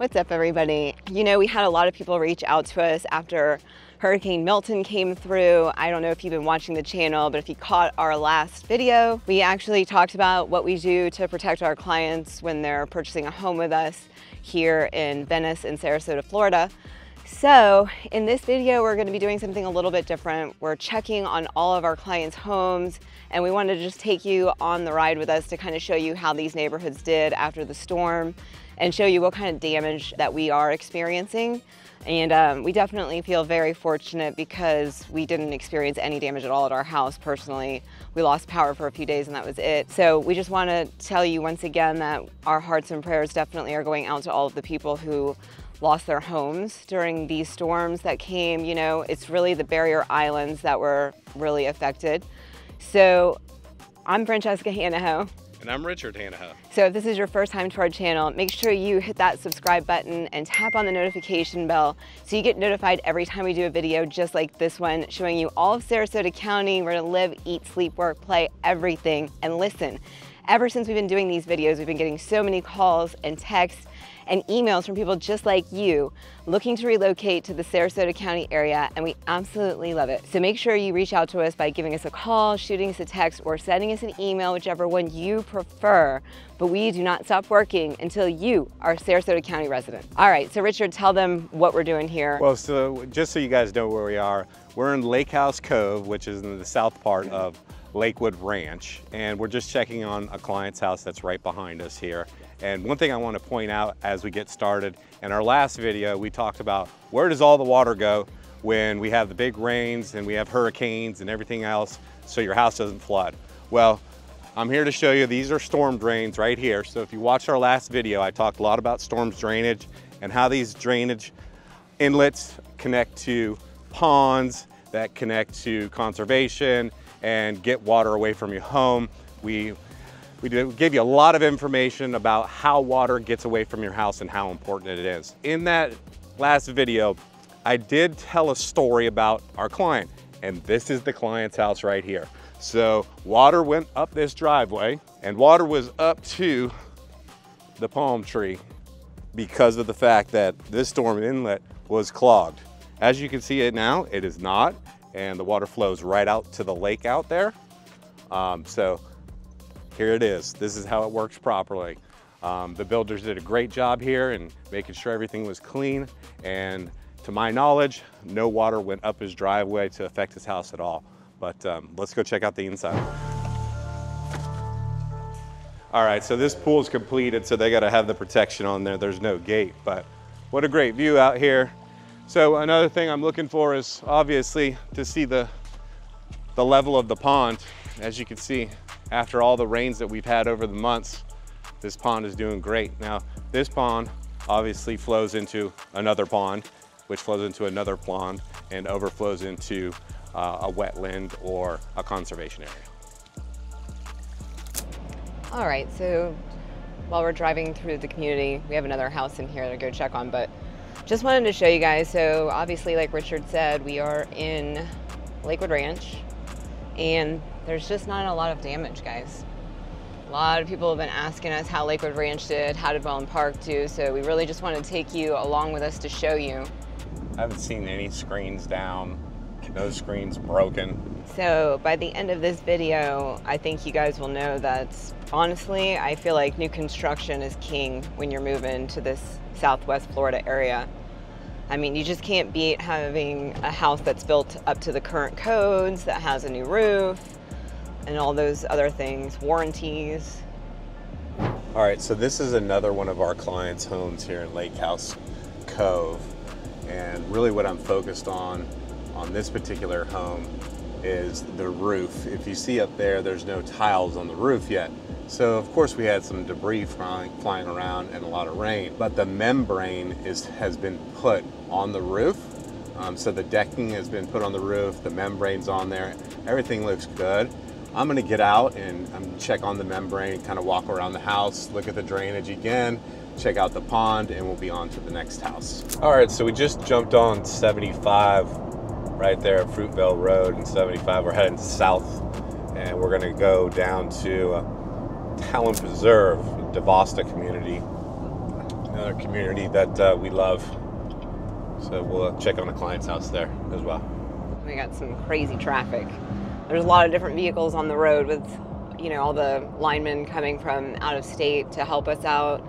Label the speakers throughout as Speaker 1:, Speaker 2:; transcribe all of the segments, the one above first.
Speaker 1: What's up, everybody? You know, we had a lot of people reach out to us after Hurricane Milton came through. I don't know if you've been watching the channel, but if you caught our last video, we actually talked about what we do to protect our clients when they're purchasing a home with us here in Venice and Sarasota, Florida. So in this video, we're going to be doing something a little bit different. We're checking on all of our clients' homes, and we wanted to just take you on the ride with us to kind of show you how these neighborhoods did after the storm and show you what kind of damage that we are experiencing. And we definitely feel very fortunate because we didn't experience any damage at all at our house personally. We lost power for a few days and that was it. So we just want to tell you once again that our hearts and prayers definitely are going out to all of the people who lost their homes during these storms that came. You know, it's really the barrier islands that were really affected. So I'm Francesca Hanaho.
Speaker 2: And I'm Richard Hanaho.
Speaker 1: So if this is your first time to our channel, make sure you hit that subscribe button and tap on the notification bell so you get notified every time we do a video just like this one, showing you all of Sarasota County, where to live, eat, sleep, work, play, everything. And listen, ever since we've been doing these videos, we've been getting so many calls and texts and emails from people just like you looking to relocate to the Sarasota County area, and we absolutely love it. So make sure you reach out to us by giving us a call, shooting us a text, or sending us an email, whichever one you prefer. But we do not stop working until you are a Sarasota County resident. All right, so Richard, tell them what we're doing here.
Speaker 2: Well, so just so you guys know where we are, we're in Lake House Cove, which is in the south part of Lakewood Ranch, and we're just checking on a client's house that's right behind us here. And one thing I want to point out as we get started, in our last video we talked about where does all the water go when we have the big rains and we have hurricanes and everything else so your house doesn't flood. Well, I'm here to show you these are storm drains right here. So if you watched our last video, I talked a lot about storms drainage and how these drainage inlets connect to ponds that connect to conservation and get water away from your home. We give you a lot of information about how water gets away from your house and how important it is. In that last video, I did tell a story about our client, and this is the client's house right here. So water went up this driveway, and water was up to the palm tree because of the fact that this storm inlet was clogged. As you can see it now, it is not, and the water flows right out to the lake out there. So here it is. This is how it works properly. The builders did a great job here in making sure everything was clean, and to my knowledge, no water went up his driveway to affect his house at all. But let's go check out the inside. All right, so this pool is completed, so they gotta have the protection on there. There's no gate, but what a great view out here. So another thing I'm looking for is obviously to see the level of the pond. As you can see, after all the rains that we've had over the months, this pond is doing great. Now, this pond obviously flows into another pond, which flows into another pond and overflows into a wetland or a conservation area.
Speaker 1: All right, so while we're driving through the community, we have another house in here to go check on, but just wanted to show you guys. So obviously, like Richard said, we are in Lakewood Ranch, and there's just not a lot of damage, guys. A lot of people have been asking us how Lakewood Ranch did, how did Wellen Park do, so we really just want to take you along with us to show you.
Speaker 2: I haven't seen any screens down, no screens broken.
Speaker 1: So by the end of this video, I think you guys will know that honestly, I feel like new construction is king when you're moving to this Southwest Florida area. I mean, you just can't beat having a house that's built up to the current codes, that has a new roof, and all those other things, warranties.
Speaker 2: All right, so this is another one of our clients' homes here in Lake House Cove. And really what I'm focused on this particular home is the roof. If you see up there, there's no tiles on the roof yet. So of course we had some debris flying around and a lot of rain, but the membrane has been put on the roof. So the decking has been put on the roof, the membrane's on there, everything looks good. I'm gonna get out and check on the membrane, kind of walk around the house, look at the drainage again, check out the pond, and we'll be on to the next house. All right, so we just jumped on 75 right there at Fruitvale Road and 75. We're heading south, and we're gonna go down to Talon Preserve, Devasta community. Another community that we love. So we'll check on a client's house there as well.
Speaker 1: We got some crazy traffic. There's a lot of different vehicles on the road with, you know, all the linemen coming from out of state to help us out.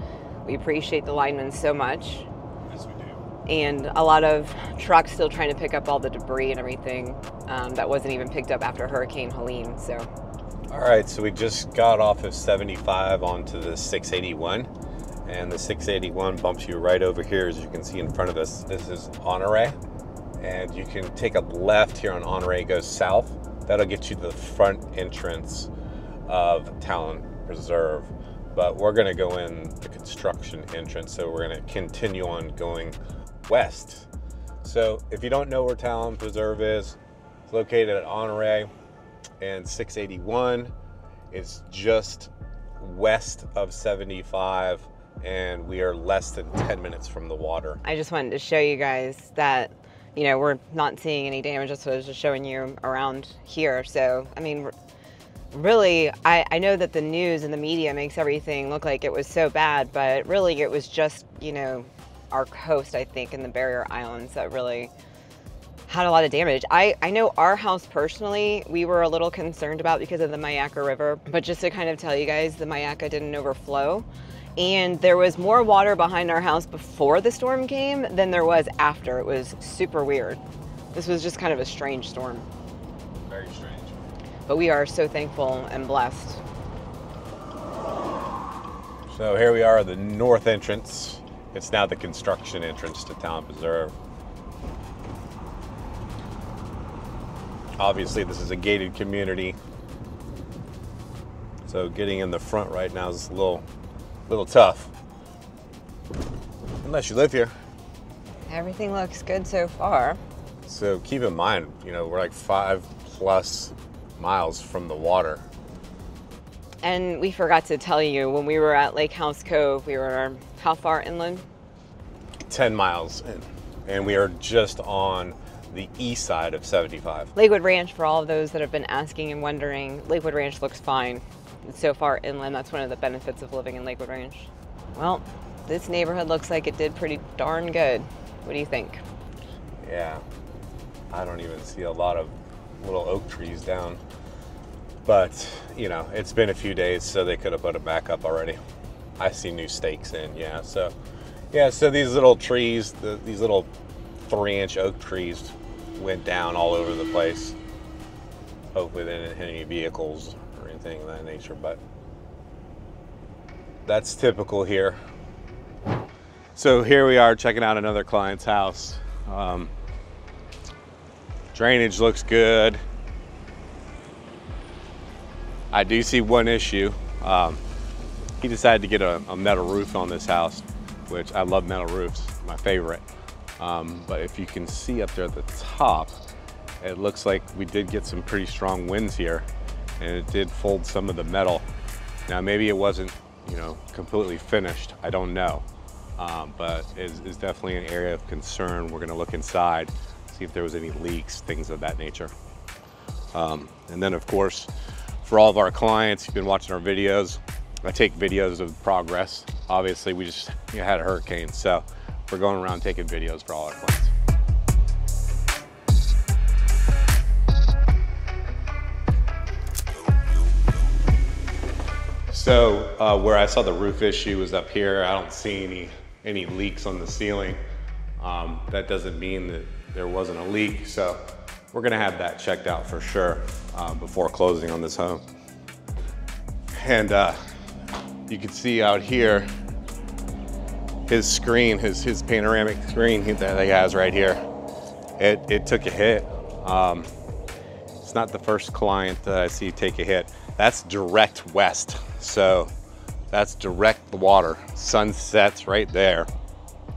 Speaker 1: We appreciate the linemen so much.
Speaker 2: Yes, we do.
Speaker 1: And a lot of trucks still trying to pick up all the debris and everything that wasn't even picked up after Hurricane Helene. So.
Speaker 2: All right, so we just got off of 75 onto the 681, and the 681 bumps you right over here, as you can see in front of us. This is Honore, and you can take a left here on Honore, goes south. That'll get you to the front entrance of Talon Preserve, but we're gonna go in the construction entrance, so we're gonna continue on going west. So if you don't know where Talon Preserve is, it's located at Honore and 681. It's just west of 75, and we are less than 10 minutes from the water.
Speaker 1: I just wanted to show you guys that, you know, we're not seeing any damage. That's what I was just showing you around here. So, I mean, really, I know that the news and the media makes everything look like it was so bad, but really it was just, you know, our coast, I think, and the barrier islands that really had a lot of damage. I know our house personally, we were a little concerned about because of the Myakka River, but just to kind of tell you guys, the Myakka didn't overflow. And there was more water behind our house before the storm came than there was after. It was super weird. This was just kind of a strange storm.
Speaker 2: Very strange.
Speaker 1: But we are so thankful and blessed.
Speaker 2: So here we are at the north entrance. It's now the construction entrance to Talon Preserve. Obviously, this is a gated community, so getting in the front right now is a little tough, unless you live here.
Speaker 1: Everything looks good so far.
Speaker 2: So keep in mind, you know, we're like 5+ miles from the water.
Speaker 1: And we forgot to tell you, when we were at Lake House Cove, we were how far inland?
Speaker 2: 10 miles in, and we are just on the east side of 75.
Speaker 1: Lakewood Ranch, for all of those that have been asking and wondering, Lakewood Ranch looks fine. It's so far inland. That's one of the benefits of living in Lakewood Ranch. Well, this neighborhood looks like it did pretty darn good. What do you think?
Speaker 2: Yeah, I don't even see a lot of little oak trees down, but you know, it's been a few days, so they could have put it back up already. I see new stakes in, yeah. So these little trees, these little 3-inch oak trees went down all over the place. Hopefully they didn't hit any vehicles or anything of that nature, but that's typical here. So here we are checking out another client's house. Drainage looks good. I do see one issue. He decided to get a metal roof on this house, which I love metal roofs, my favorite. But if you can see up there at the top, it looks like we did get some pretty strong winds here, and it did fold some of the metal. Now maybe it wasn't, you know, completely finished, I don't know. But it's definitely an area of concern. We're gonna look inside, see if there was any leaks, things of that nature. And then of course, for all of our clients, you've been watching our videos, I take videos of progress. Obviously we just had a hurricane, so we're going around taking videos for all our clients. So where I saw the roof issue was up here. I don't see any leaks on the ceiling. That doesn't mean that there wasn't a leak. So we're gonna have that checked out for sure before closing on this home. And you can see out here, his screen, his panoramic screen that he has right here, it took a hit. It's not the first client that I see take a hit. That's direct west, so that's direct the water. Sun sets right there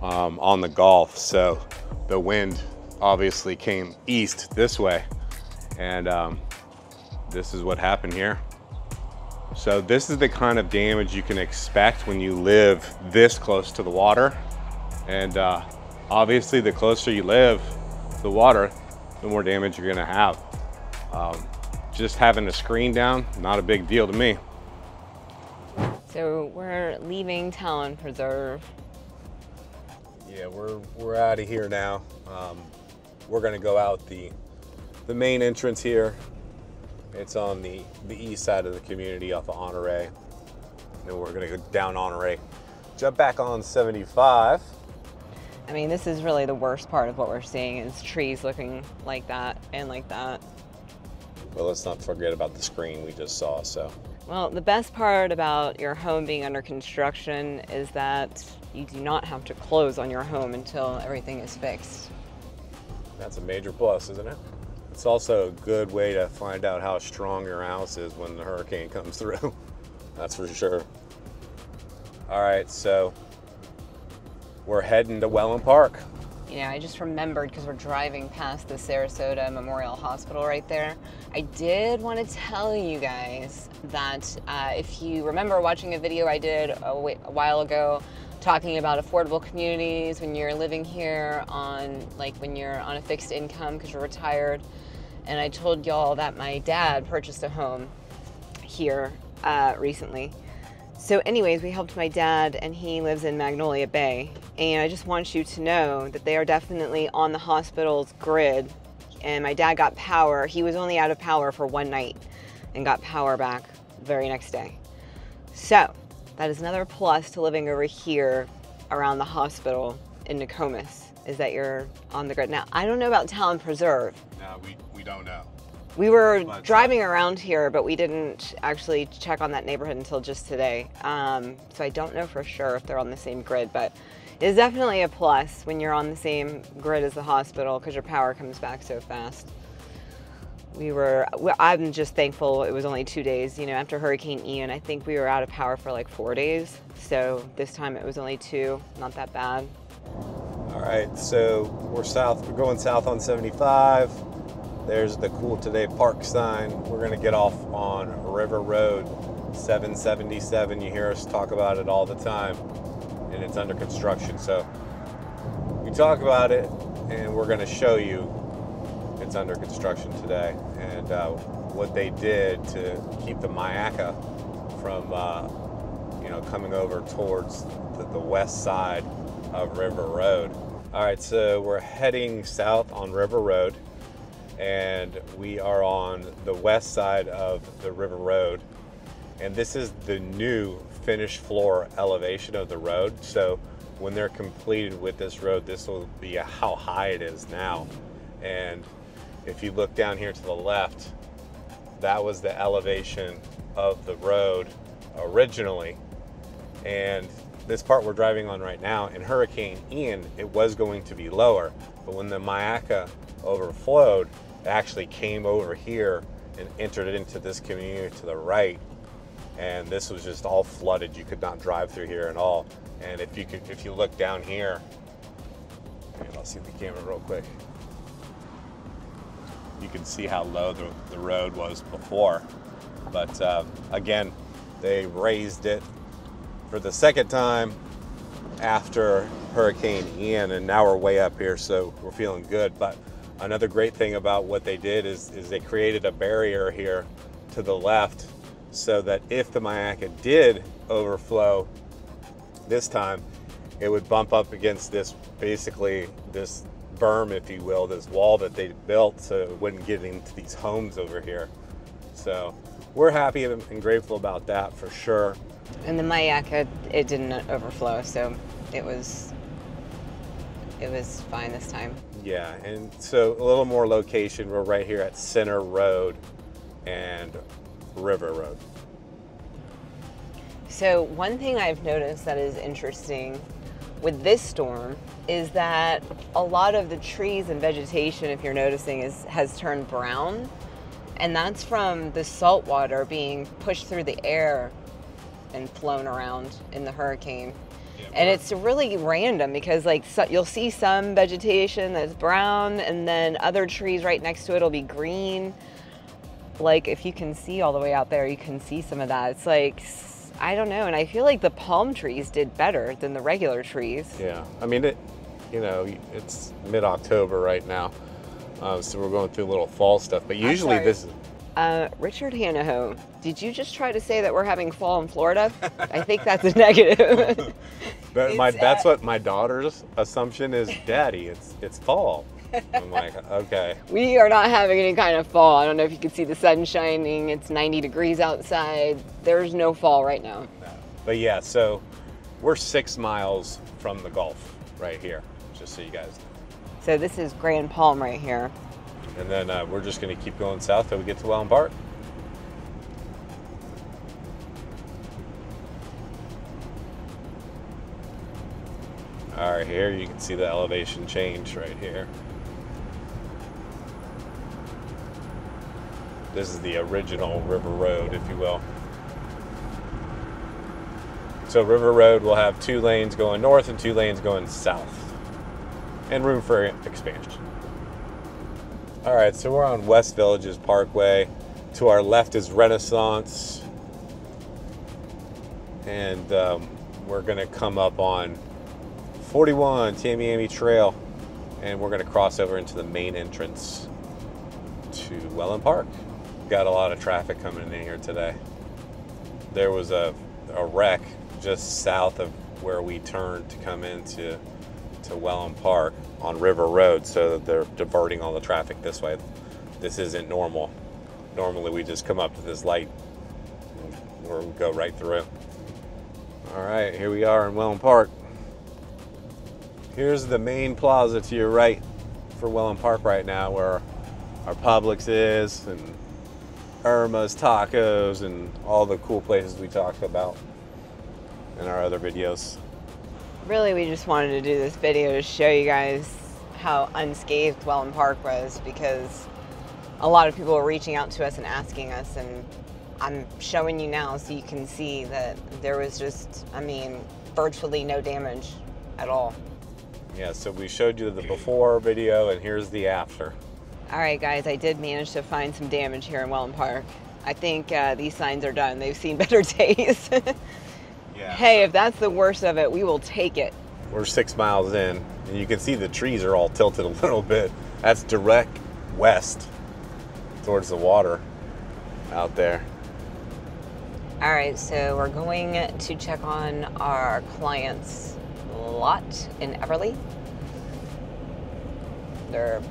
Speaker 2: on the Gulf, so the wind obviously came east this way, and this is what happened here. So this is the kind of damage you can expect when you live this close to the water. And obviously the closer you live to the water, the more damage you're gonna have. Just having a screen down, not a big deal to me.
Speaker 1: So we're leaving Talon Preserve.
Speaker 2: Yeah, we're out of here now. We're gonna go out the main entrance here. It's on the east side of the community off of Honore. And we're gonna go down Honore, jump back on 75.
Speaker 1: I mean, this is really the worst part of what we're seeing is trees looking like that and like that.
Speaker 2: Well, let's not forget about the screen we just saw, so.
Speaker 1: Well, the best part about your home being under construction is that you do not have to close on your home until everything is fixed.
Speaker 2: That's a major plus, isn't it? It's also a good way to find out how strong your house is when the hurricane comes through. That's for sure. All right, so we're heading to Wellen Park.
Speaker 1: Yeah, I just remembered because we're driving past the Sarasota Memorial Hospital right there. I did want to tell you guys that if you remember watching a video I did a while ago talking about affordable communities when you're living here on, like when you're on a fixed income because you're retired. And I told y'all that my dad purchased a home here recently. So anyways, we helped my dad and he lives in Magnolia Bay. And I just want you to know that they are definitely on the hospital's grid. And my dad got power. He was only out of power for one night and got power back the very next day. So that is another plus to living over here around the hospital in Nokomis, is that you're on the grid. Now, I don't know about Town Preserve.
Speaker 2: No, we don't know.
Speaker 1: We were driving around here, but we didn't actually check on that neighborhood until just today. So I don't know for sure if they're on the same grid, but it is definitely a plus when you're on the same grid as the hospital because your power comes back so fast. I'm just thankful it was only 2 days. You know, after Hurricane Ian, I think we were out of power for like 4 days. So this time it was only 2, not that bad.
Speaker 2: All right, so we're going south on 75. There's the Cool Today Park sign. We're gonna get off on River Road 777. You hear us talk about it all the time, and it's under construction. So we talk about it, and we're gonna show you it's under construction today, and what they did to keep the Mayaca from, coming over towards the west side of River Road. All right, so we're heading south on River Road, and we are on the west side of the River Road, and this is the new finished floor elevation of the road. So when they're completed with this road, this will be how high it is now. And if you look down here to the left, that was the elevation of the road originally. And this part we're driving on right now, in Hurricane Ian, it was going to be lower, but when the Mayaca overflowed, it actually came over here and entered into this community to the right, and this was just all flooded. You could not drive through here at all. And if you look down here, I'll see the camera real quick. You can see how low the road was before, but again, they raised it for the second time after Hurricane Ian, and now we're way up here, so we're feeling good. But another great thing about what they did is they created a barrier here to the left so that if the Mayaca did overflow this time, it would bump up against this, basically this berm, if you will, this wall that they built so it wouldn't get into these homes over here. So we're happy and grateful about that for sure.
Speaker 1: And the Mayaca, it didn't overflow, so it was fine this time.
Speaker 2: Yeah, and so a little more location. We're right here at Center Road and River Road.
Speaker 1: So one thing I've noticed that is interesting with this storm is that a lot of the trees and vegetation, if you're noticing, has turned brown. And that's from the salt water being pushed through the air and flown around in the hurricane. Yeah, and it's really random because you'll see some vegetation that's brown and then other trees right next to it will be green. Like if you can see all the way out there, you can see some of that. It's like, I don't know. And I feel like the palm trees did better than the regular trees.
Speaker 2: Yeah, I mean, it's mid-October right now. So we're going through a little fall stuff, but usually this is...
Speaker 1: Richard Hanaho, did you just try to say that we're having fall in Florida? I think that's a negative.
Speaker 2: That's what my daughter's assumption is. Daddy, it's fall. I'm like, okay.
Speaker 1: We are not having any kind of fall. I don't know if you can see the sun shining. It's 90 degrees outside. There's no fall right now.
Speaker 2: No. But yeah, so we're 6 miles from the Gulf right here, just so you guys know.
Speaker 1: So this is Grand Palm right here.
Speaker 2: And then we're just going to keep going south till we get to Wellen Park. All right, here you can see the elevation change right here. This is the original River Road, if you will. So River Road will have 2 lanes going north and 2 lanes going south, and room for expansion. All right, so we're on West Villages Parkway. To our left is Renaissance, and we're gonna come up on 41 Tamiami Trail, and we're gonna cross over into the main entrance to Wellen Park. Got a lot of traffic coming in here today. There was a wreck just south of where we turned to come into Wellen Park on River Road, so that they're diverting all the traffic this way. This isn't normal. Normally we just come up to this light or we go right through. All right, here we are in Wellen Park. Here's the main plaza to your right for Wellen Park right now, where our Publix is, and Irma's Tacos, and all the cool places we talked about in our other videos.
Speaker 1: Really, we just wanted to do this video to show you guys how unscathed Wellen Park was, because a lot of people were reaching out to us and asking us, and I'm showing you now so you can see that there was just, I mean, virtually no damage at all.
Speaker 2: Yeah, so we showed you the before video, and here's the after.
Speaker 1: All right, guys, I did manage to find some damage here in Wellen Park. I think these signs are done. They've seen better days.
Speaker 2: Yeah,
Speaker 1: hey, if that's the worst of it, we will take it.
Speaker 2: We're 6 miles in, and you can see the trees are all tilted a little bit. That's direct west towards the water out there.
Speaker 1: All right, so we're going to check on our client's lot in Everly. Their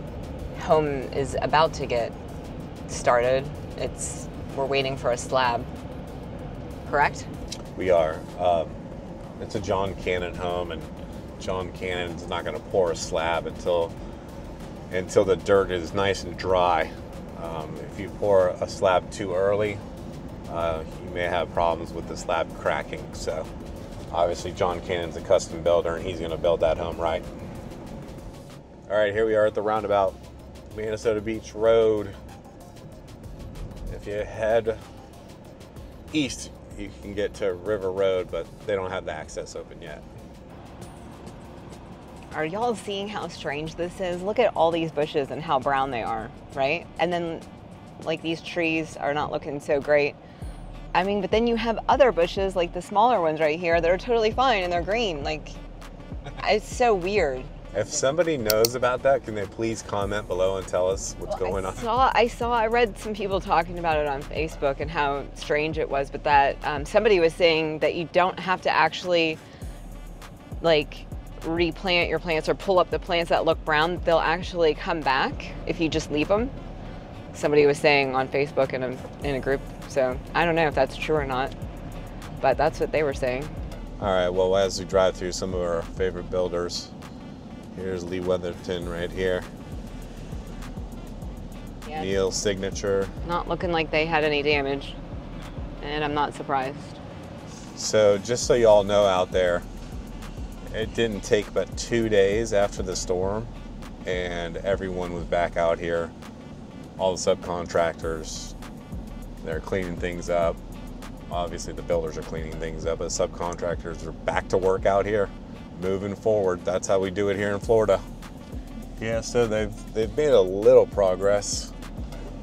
Speaker 1: home is about to get started. We're waiting for a slab, correct?
Speaker 2: We are. It's a John Cannon home, and John Cannon's not going to pour a slab until the dirt is nice and dry. If you pour a slab too early, you may have problems with the slab cracking. So obviously John Cannon's a custom builder, and he's going to build that home right. All right, here we are at the roundabout, Minnesota Beach Road. If you head east, you can get to River Road, but they don't have the access open yet.
Speaker 1: Are y'all seeing how strange this is? Look at all these bushes and how brown they are, right? And then, like, these trees are not looking so great. I mean, but then you have other bushes, like the smaller ones right here, that are totally fine and they're green. Like, it's so weird.
Speaker 2: If somebody knows about that, can they please comment below and tell us what's going on?
Speaker 1: I read some people talking about it on Facebook and how strange it was, but that somebody was saying that you don't have to actually, like, replant your plants or pull up the plants that look brown. They'll actually come back if you just leave them. Somebody was saying on Facebook in a group. So I don't know if that's true or not, but that's what they were saying.
Speaker 2: All right, well, as we drive through some of our favorite builders, here's Lee Weatherton right here. Yeah. Neil's signature. Not
Speaker 1: looking like they had any damage, and I'm not surprised.
Speaker 2: So just so you all know out there, it didn't take but 2 days after the storm, and everyone was back out here. All the subcontractors, they're cleaning things up. Obviously the builders are cleaning things up, but subcontractors are back to work out here, moving forward. That's how we do it here in Florida. Yeah, so they've made a little progress.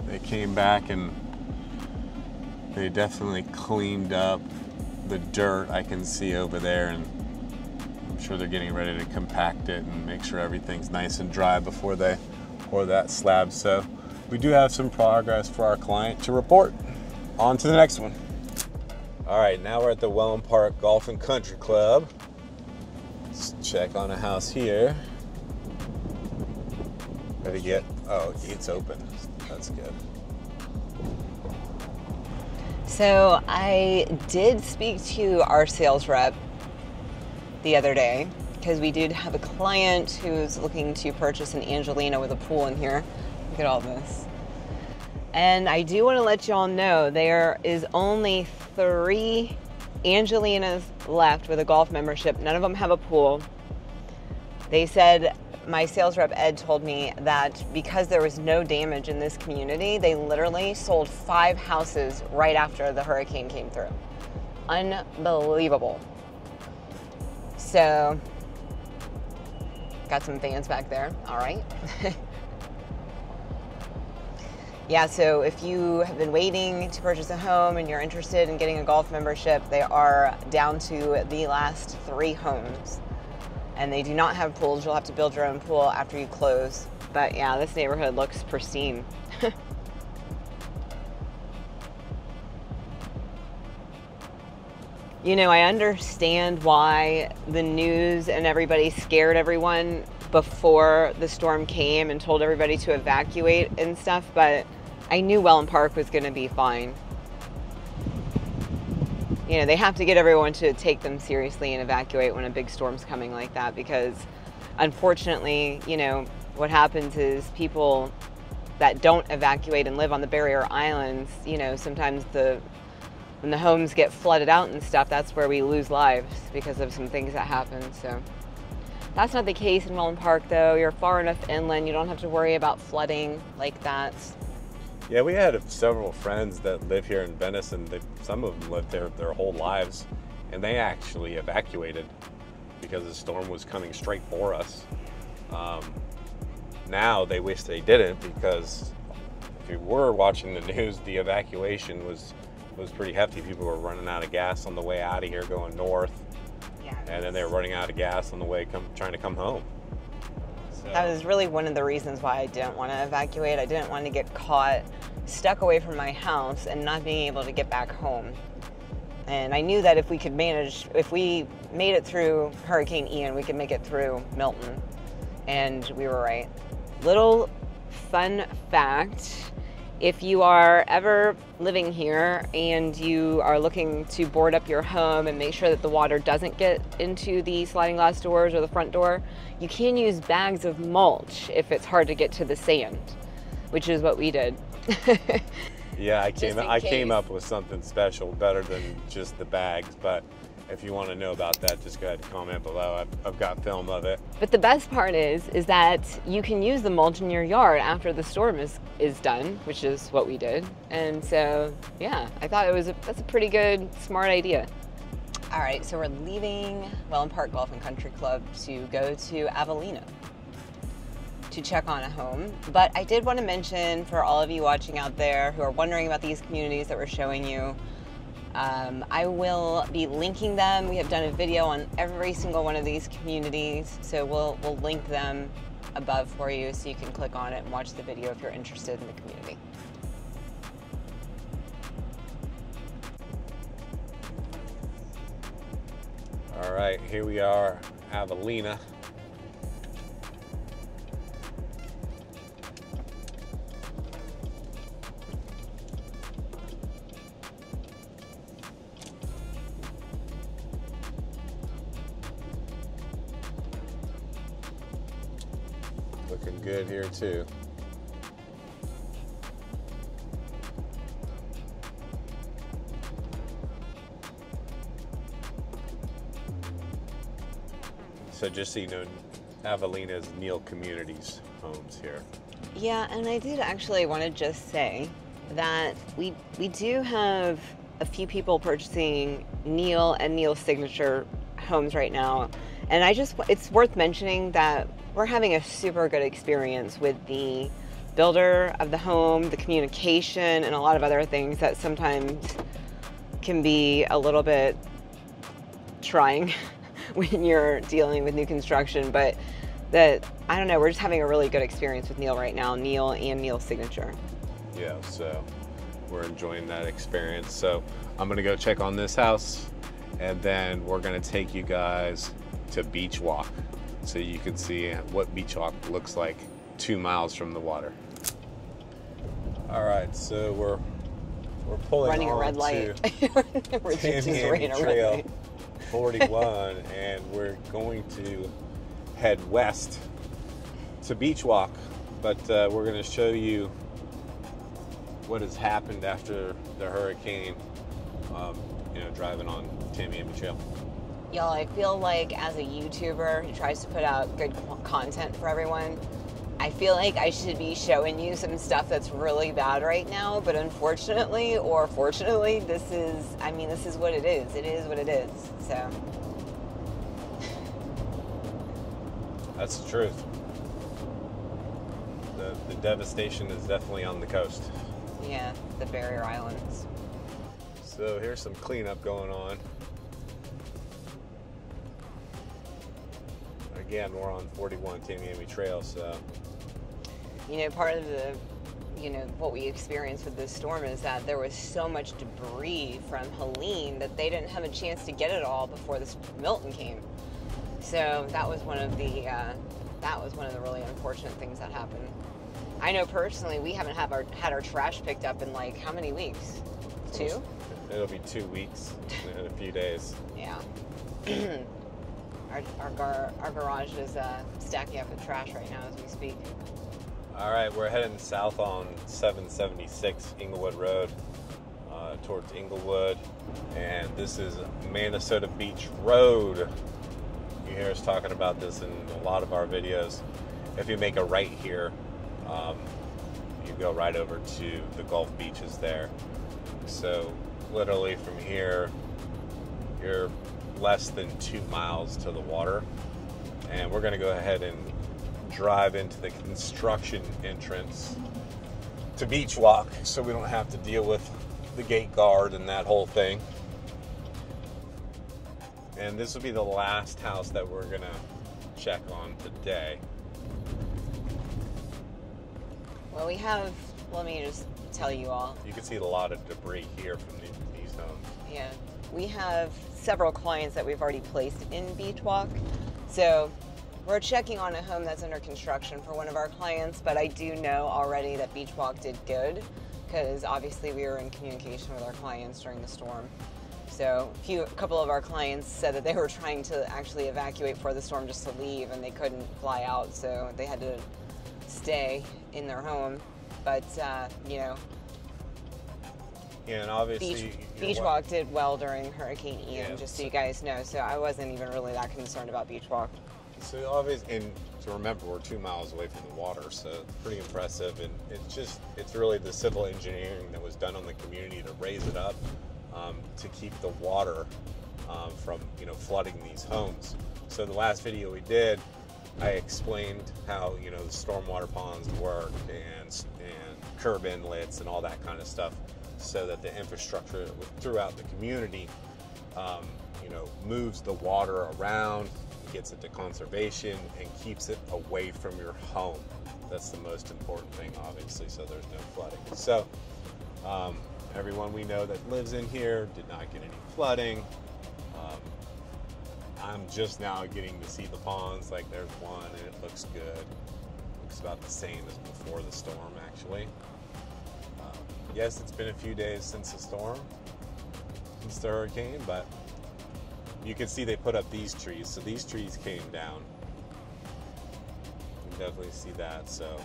Speaker 2: They came back and they definitely cleaned up the dirt I can see over there, and I'm sure they're getting ready to compact it and make sure everything's nice and dry before they pour that slab. So we do have some progress for our client to report. On to the next one. All right, now we're at the Wellen Park Golf and Country Club. check on a house here. Did it get, oh, gate's open. That's good.
Speaker 1: So I did speak to our sales rep the other day because we did have a client who's looking to purchase an Angelina with a pool in here. Look at all this. And I do want to let y'all know there is only 3 Angelinas left with a golf membership. None of them have a pool. They said, my sales rep Ed told me that because there was no damage in this community, they literally sold 5 houses right after the hurricane came through. Unbelievable. So, got some fans back there, all right. Yeah, so if you have been waiting to purchase a home and you're interested in getting a golf membership, they are down to the last 3 homes. And they do not have pools. You'll have to build your own pool after you close. But yeah, this neighborhood looks pristine. You know, I understand why the news and everybody scared everyone before the storm came and told everybody to evacuate and stuff, but I knew Wellen Park was going to be fine. You know, they have to get everyone to take them seriously and evacuate when a big storm's coming like that, because unfortunately, you know, what happens is people that don't evacuate and live on the barrier islands, you know, sometimes when the homes get flooded out and stuff, that's where we lose lives because of some things that happen. So that's not the case in Wellen Park, though. You're far enough inland, you don't have to worry about flooding like that.
Speaker 2: Yeah, we had several friends that live here in Venice, and some of them lived there their whole lives, and they actually evacuated because the storm was coming straight for us. Now they wish they didn't, because if you were watching the news, the evacuation was pretty hefty. People were running out of gas on the way out of here going north,
Speaker 1: Yeah,
Speaker 2: and then they were running out of gas on the way trying to come home. So
Speaker 1: that was really one of the reasons why I didn't want to evacuate. I didn't want to get caught stuck away from my house and not being able to get back home. And I knew that if we made it through Hurricane Ian, we could make it through Milton. And we were right. Little fun fact, if you are ever living here and you are looking to board up your home and make sure that the water doesn't get into the sliding glass doors or the front door, you can use bags of mulch if it's hard to get to the sand, which is what we did.
Speaker 2: yeah, I came up with something special, better than just the bags, but if you want to know about that, just go ahead and comment below. I've got film of it.
Speaker 1: But the best part is that you can use the mulch in your yard after the storm is done, which is what we did. And so, yeah, I thought that's a pretty good, smart idea. All right, so we're leaving Wellen Park Golf and Country Club to go to Avellino to check on a home. But I did want to mention, for all of you watching out there who are wondering about these communities that we're showing you, I will be linking them. We have done a video on every single one of these communities, so we'll link them above for you so you can click on it and watch the video if you're interested in the community.
Speaker 2: All right, here we are, Avellino. Looking good here too. So just so you know, Avellino is Neal Communities homes here.
Speaker 1: Yeah, and I did actually want to just say that we do have a few people purchasing Neal and Neal Signature homes right now. And it's worth mentioning that we're having a super good experience with the builder of the home, the communication, and a lot of other things that sometimes can be a little bit trying when you're dealing with new construction. But I don't know, we're just having a really good experience with Neal right now, Neal and Neal Signature.
Speaker 2: Yeah, so we're enjoying that experience. So I'm gonna go check on this house, and then we're gonna take you guys to Beach Walk, so you can see what Beach Walk looks like 2 miles from the water. All right, so we're pulling
Speaker 1: running a red light.
Speaker 2: Tamiami Trail 41, and we're going to head west to Beach Walk, but we're going to show you what has happened after the hurricane, driving on Tamiami Trail.
Speaker 1: Y'all, I feel like as a YouTuber who tries to put out good content for everyone, I feel like I should be showing you some stuff that's really bad right now, but unfortunately, or fortunately, this is what it is. It is what it is, so.
Speaker 2: That's the truth. The devastation is definitely on the coast.
Speaker 1: Yeah, the barrier islands.
Speaker 2: So here's some cleanup going on. Again, we're on 41 Tamiami Trail, so.
Speaker 1: Part of the, what we experienced with this storm is that there was so much debris from Helene that they didn't have a chance to get it all before this Milton came. So that was one of the really unfortunate things that happened. I know personally we haven't had our trash picked up in like how many weeks? 2?
Speaker 2: It'll be 2 weeks in a few days.
Speaker 1: Yeah. Our garage is stacking up with trash right now as we speak.
Speaker 2: All right, we're heading south on 776 Englewood Road towards Englewood, and this is Minnesota Beach Road. You hear us talking about this in a lot of our videos. If you make a right here, you go right over to the Gulf beaches there. So literally from here, you're less than 2 miles to the water, and we're going to go ahead and drive into the construction entrance to Beach Walk so we don't have to deal with the gate guard and that whole thing. And this will be the last house that we're going to check on today.
Speaker 1: Well, let me just tell you all.
Speaker 2: You can see a lot of debris here from these homes.
Speaker 1: Yeah, we have several clients that we've already placed in Beach Walk. So we're checking on a home that's under construction for one of our clients, but I do know already that Beach Walk did good because obviously we were in communication with our clients during the storm. So a couple of our clients said that they were trying to actually evacuate before the storm just to leave, and they couldn't fly out, so they had to stay in their home. But
Speaker 2: Yeah, and obviously
Speaker 1: Beach Walk did well during Hurricane Ian,
Speaker 2: Yeah,
Speaker 1: just so you guys know. So I wasn't even really that concerned about Beach Walk.
Speaker 2: So obviously, and to remember, we're 2 miles away from the water, so it's pretty impressive. And it's really the civil engineering that was done on the community to raise it up, to keep the water from flooding these homes. So the last video we did, I explained how the stormwater ponds work and curb inlets and all that kind of stuff, so that the infrastructure throughout the community moves the water around, gets it to conservation, and keeps it away from your home. That's the most important thing, obviously, so there's no flooding. So everyone we know that lives in here did not get any flooding. I'm just now getting to see the ponds. Like, there's one and it looks good. Looks about the same as before the storm, actually. Yes, it's been a few days since the storm, since the hurricane, but you can see they put up these trees. So these trees came down. You can definitely see that. So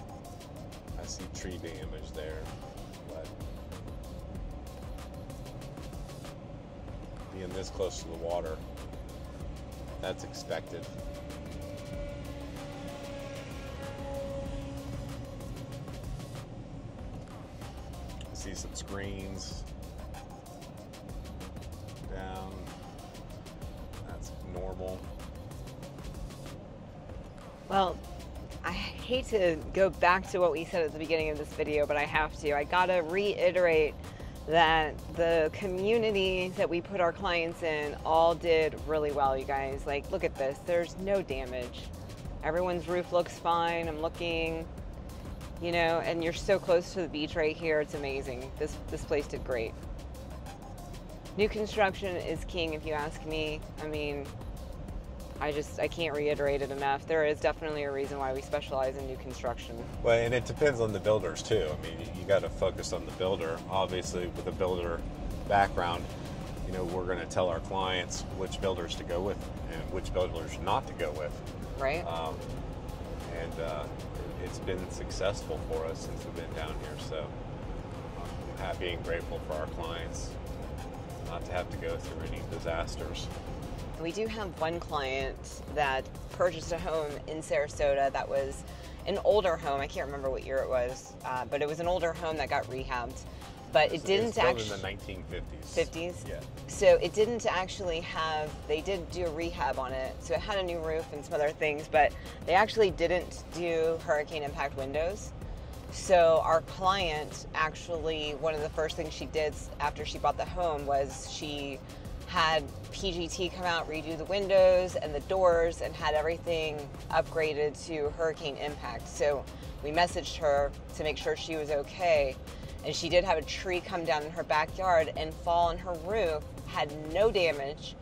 Speaker 2: I see tree damage there, but being this close to the water, that's expected. I see some screens down. That's normal.
Speaker 1: Well, I hate to go back to what we said at the beginning of this video, but I have to. I gotta reiterate that the community that we put our clients in all did really well, you guys. Like, look at this. There's no damage. Everyone's roof looks fine. I'm looking, and you're so close to the beach right here. It's amazing. This place did great. New construction is king, if you ask me. I mean, I can't reiterate it enough. There is definitely a reason why we specialize in new construction.
Speaker 2: Well, and it depends on the builders too. I mean, you got to focus on the builder. Obviously, with a builder background, you know, we're going to tell our clients which builders to go with and which builders not to go with.
Speaker 1: Right.
Speaker 2: It's been successful for us since we've been down here. So I'm happy and grateful for our clients not to have to go through any disasters.
Speaker 1: We do have one client that purchased a home in Sarasota that was an older home. I can't remember what year it was, but it was an older home that got rehabbed. But it didn't actually.
Speaker 2: In the 1950s.
Speaker 1: 50s?
Speaker 2: Yeah.
Speaker 1: So it didn't actually have, they did do a rehab on it. So it had a new roof and some other things, but they actually didn't do hurricane impact windows. So our client actually, one of the first things she did after she bought the home was she had PGT come out, redo the windows and the doors, and had everything upgraded to hurricane impact. So we messaged her to make sure she was okay. And she did have a tree come down in her backyard and fall on her roof, had no damage,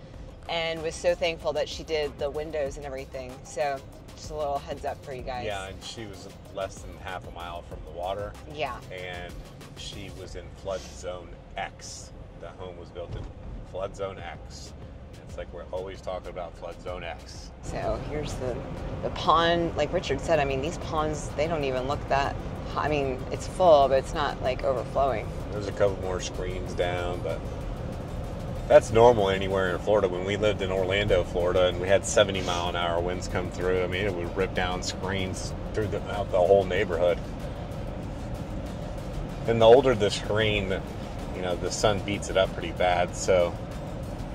Speaker 1: and was so thankful that she did the windows and everything. So just a little heads up for you guys.
Speaker 2: Yeah, and she was less than half a mile from the water.
Speaker 1: Yeah.
Speaker 2: And she was in flood zone X. The home was built in flood zone X. It's like we're always talking about flood zone X.
Speaker 1: So here's the pond. Like Richard said, I mean, these ponds, they don't even look that high. I mean, it's full, but it's not like overflowing.
Speaker 2: There's a couple more screens down, but that's normal anywhere in Florida. When we lived in Orlando, Florida, and we had 70-mile-an-hour winds come through, I mean, it would rip down screens throughout the whole neighborhood. And the older the screen, you know, the sun beats it up pretty bad, so,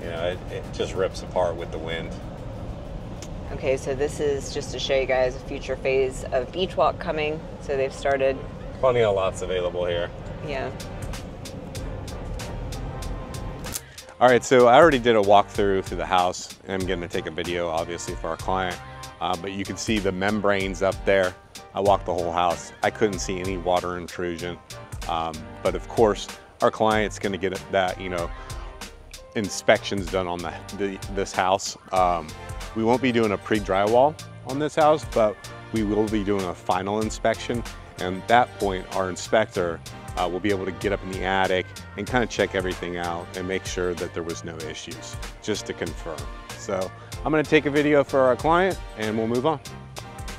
Speaker 2: you know, it just rips apart with the wind.
Speaker 1: Okay, so this is just to show you guys a future phase of beach walk coming. So they've started.
Speaker 2: Plenty of lots available here.
Speaker 1: Yeah.
Speaker 2: All right, so I already did a walkthrough through the house. I'm going to take a video, obviously, for our client. But you can see the membranes up there. I walked the whole house. I couldn't see any water intrusion. But of course, our client's going to get that, you know, inspections done on this house. We won't be doing a pre-drywall on this house, but we will be doing a final inspection. And at that point, our inspector will be able to get up in the attic and kind of check everything out and make sure that there was no issues, just to confirm. So I'm going to take a video for our client and we'll move on.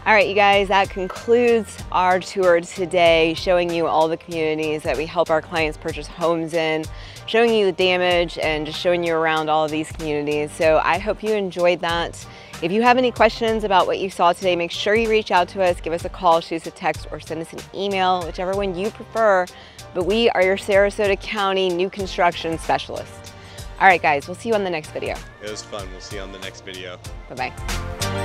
Speaker 1: All right, you guys, that concludes our tour today, showing you all the communities that we help our clients purchase homes in, showing you the damage, and just showing you around all of these communities. So I hope you enjoyed that. If you have any questions about what you saw today, make sure you reach out to us, give us a call, shoot us a text, or send us an email, whichever one you prefer. But we are your Sarasota County new construction specialist. All right, guys, we'll see you on the next video.
Speaker 2: It was fun. We'll see you on the next video.
Speaker 1: Bye-bye.